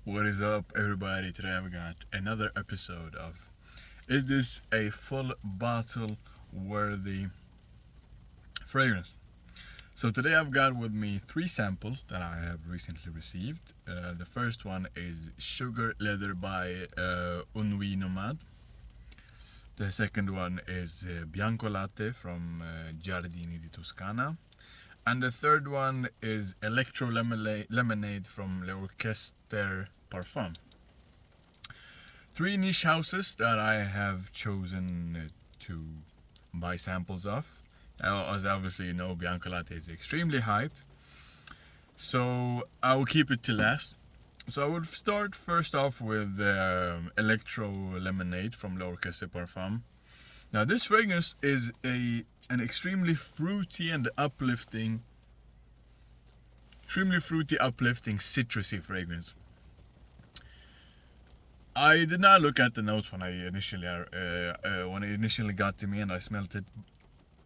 What is up, everybody? Today I've got another episode of Is This a Full Bottle Worthy Fragrance? So today I've got with me three samples that I have recently received. The first one is Sugar Leather by Nuit Nomade. The second one is Bianco Latte from Giardini di Toscana. And the third one is Electro Lemonade from Lemonad Parfum. Three niche houses that I have chosen to buy samples of. As obviously you know, Bianco Latte is extremely hyped, so I will keep it to last. So I would start first off with Electro Lemonade from Lemonad Parfum. Now this fragrance is an extremely fruity, uplifting, citrusy fragrance. I did not look at the notes when it initially got to me and I smelled it,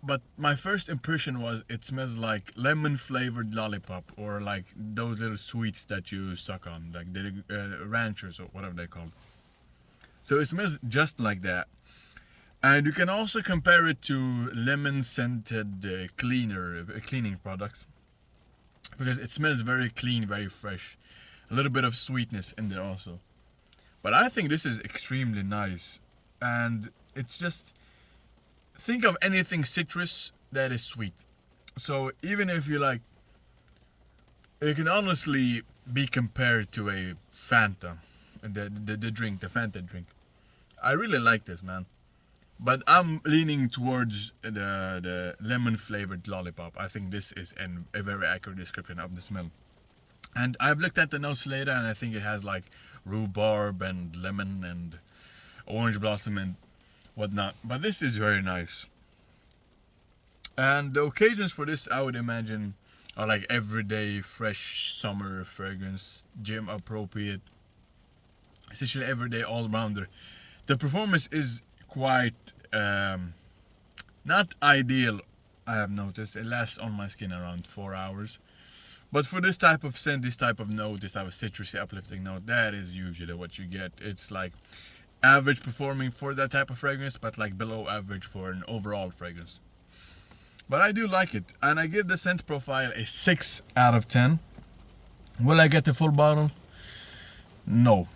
but my first impression was it smells like lemon flavored lollipop, or like those little sweets that you suck on, like the ranchers or whatever they're called. So it smells just like that. And you can also compare it to lemon scented cleaning products, because it smells very clean, very fresh. A little bit of sweetness in there also. But I think this is extremely nice. And it's just, think of anything citrus that is sweet. So even if you like, it can honestly be compared to a Fanta, the Fanta drink. I really like this, man. But I'm leaning towards the lemon flavored lollipop. I think this is a very accurate description of the smell. And I've looked at the notes later, and I think it has like rhubarb and lemon and orange blossom and whatnot. But this is very nice. And the occasions for this, I would imagine, are like everyday fresh summer fragrance, gym appropriate, essentially everyday all rounder. The performance is quite not ideal. I have noticed it lasts on my skin around 4 hours. But for this type of scent, this type of note, this type of citrusy uplifting note, that is usually what you get. It's like average performing for that type of fragrance, but like below average for an overall fragrance. But I do like it, and I give the scent profile a 6 out of 10. Will I get the full bottle? No.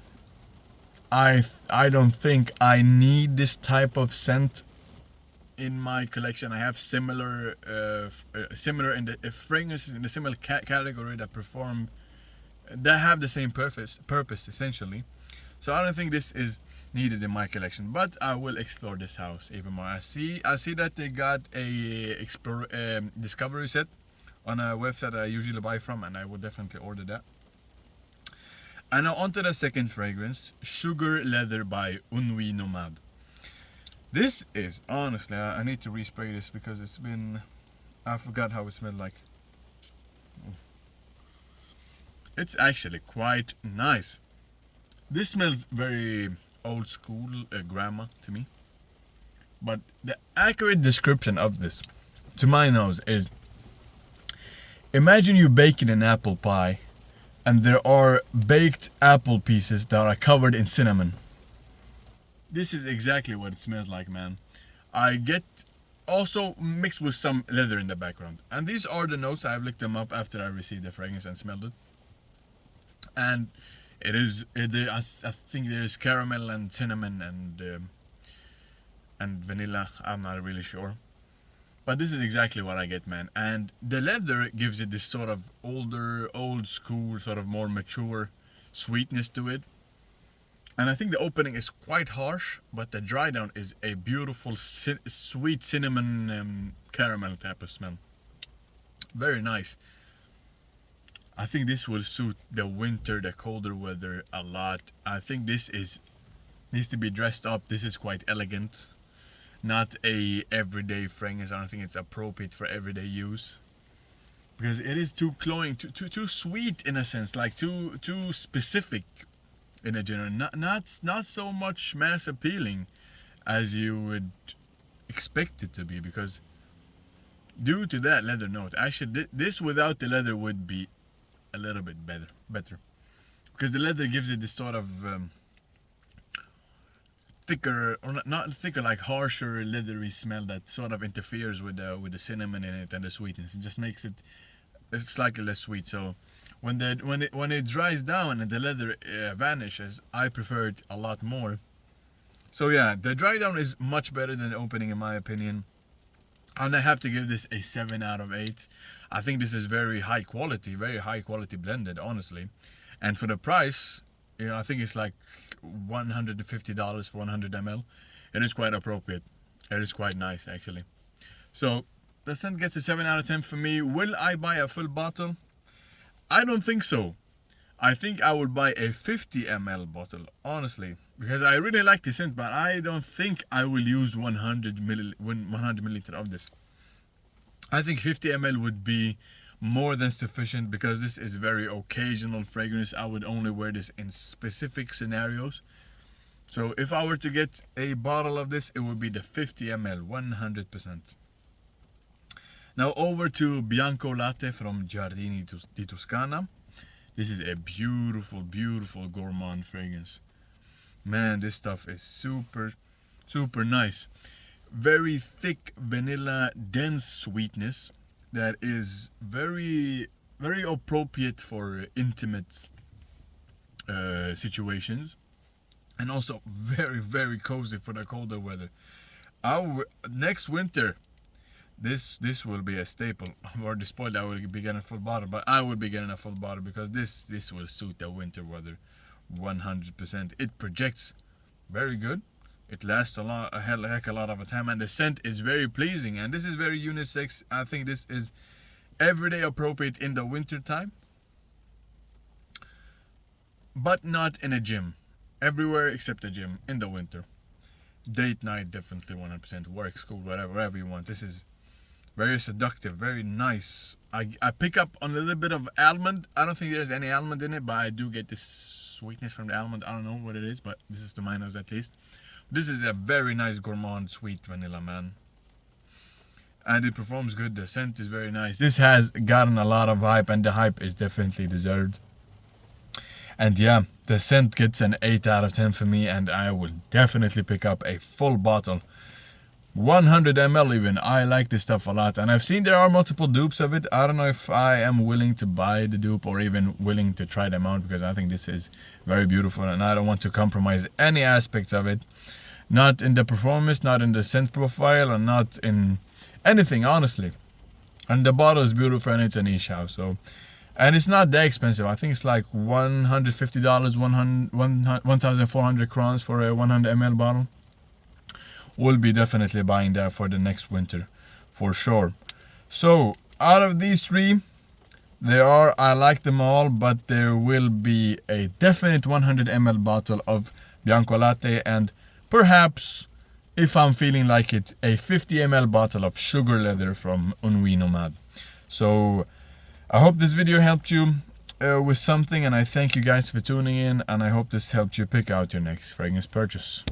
I don't think I need this type of scent in my collection. I have similar in the fragrances in the similar category that have the same purpose essentially. So I don't think this is needed in my collection, but I will explore this house even more. I see that they got a discovery set on a website I usually buy from, and I would definitely order that. And now on to the second fragrance, Sugar Leather by Nuit Nomade. This is, honestly, I need to respray this because I forgot how it smelled like. It's actually quite nice. This smells very old school grandma to me. But the accurate description of this, to my nose, is, imagine you baking an apple pie and there are baked apple pieces that are covered in cinnamon. This is exactly what it smells like, man. I get also mixed with some leather in the background. And these are the notes. I've looked them up after I received the fragrance and smelled it. And I think there's caramel and cinnamon and vanilla. I'm not really sure. But this is exactly what I get, man. And the leather gives it this sort of old school, sort of more mature sweetness to it. And I think the opening is quite harsh, but the dry down is a beautiful sweet cinnamon caramel type of smell. Very nice. I think this will suit the winter, the colder weather a lot. I think this needs to be dressed up. This is quite elegant. Not a everyday fragrance. I don't think it's appropriate for everyday use, because it is too cloying, too sweet in a sense, like too specific in a general. Not so much mass appealing as you would expect it to be, because due to that leather note. Actually, this without the leather would be a little bit better. because the leather gives it this sort of thicker, or not thicker, like harsher leathery smell that sort of interferes with the cinnamon in it and the sweetness. It just makes it slightly less sweet. So when it dries down and the leather vanishes, I prefer it a lot more. So yeah, the dry down is much better than the opening in my opinion, and I have to give this a 7 out of 8. I think this is very high quality blended, honestly, and for the price, you know, I think it's like $150 for 100 ml. It is quite appropriate. It is quite nice actually. So the scent gets a 7 out of 10 for me. Will I buy a full bottle? I don't think so. I think I would buy a 50 ml bottle, honestly, because I really like the scent, but I don't think I will use 100 milliliter of this. I think 50 ml would be more than sufficient, because this is very occasional fragrance. I would only wear this in specific scenarios. So if I were to get a bottle of this, it would be the 50 ml, 100%. Now over to Bianco Latte from Giardini di Toscana. This is a beautiful, beautiful gourmand fragrance. Man, this stuff is super, super nice. Very thick vanilla, dense sweetness that is very, very appropriate for intimate situations, and also very, very cozy for the colder weather. Next winter, this will be a staple. I've already spoiled, I will be getting a full bottle, but I will be getting a full bottle because this will suit the winter weather 100%. It projects very good. It lasts a heck a lot of a time, and the scent is very pleasing, and this is very unisex. I think this is everyday appropriate in the winter time, but not in a gym. Everywhere except the gym in the winter. Date night, definitely 100%. Work, school, whatever you want. This is very seductive, very nice. I pick up on a little bit of almond. I don't think there's any almond in it, but I do get this sweetness from the almond. I don't know what it is, but this is to my nose at least. This is a very nice gourmand sweet vanilla, man. And it performs good. The scent is very nice. This has gotten a lot of hype, and the hype is definitely deserved. And yeah, the scent gets an 8 out of 10 for me, and I will definitely pick up a full bottle. 100 ml even. I like this stuff a lot, and I've seen there are multiple dupes of it. I don't know if I am willing to buy the dupe or even willing to try them out, because I think this is very beautiful and I don't want to compromise any aspects of it. Not in the performance, not in the scent profile, and not in anything, honestly. And the bottle is beautiful, and it's a niche house, so. And it's not that expensive. I think it's like $150, 1,400 crowns for a 100 ml bottle. We'll be definitely buying that for the next winter, for sure. So, out of these three, I like them all, but there will be a definite 100 ml bottle of Bianco Latte, and perhaps, if I'm feeling like it, a 50 ml bottle of Sugar Leather from Nuit Nomade. So, I hope this video helped you with something, and I thank you guys for tuning in, and I hope this helped you pick out your next fragrance purchase.